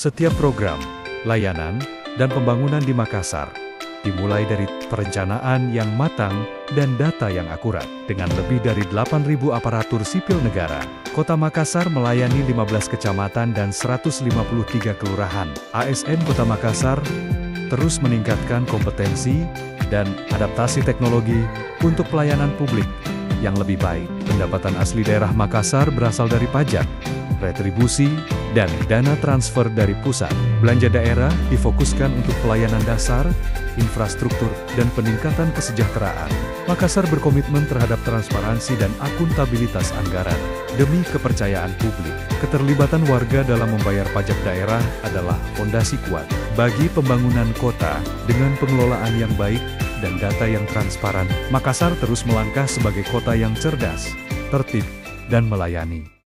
Setiap program, layanan, dan pembangunan di Makassar dimulai dari perencanaan yang matang dan data yang akurat. Dengan lebih dari 8.000 aparatur sipil negara, Kota Makassar melayani 15 kecamatan dan 153 kelurahan. ASN Kota Makassar terus meningkatkan kompetensi dan adaptasi teknologi untuk pelayanan publik yang lebih baik. Pendapatan asli daerah Makassar berasal dari pajak, retribusi, dan dana transfer dari pusat. Belanja daerah difokuskan untuk pelayanan dasar, infrastruktur, dan peningkatan kesejahteraan. Makassar berkomitmen terhadap transparansi dan akuntabilitas anggaran. Demi kepercayaan publik, keterlibatan warga dalam membayar pajak daerah adalah fondasi kuat bagi pembangunan kota. Dengan pengelolaan yang baik dan data yang transparan, Makassar terus melangkah sebagai kota yang cerdas, tertib, dan melayani.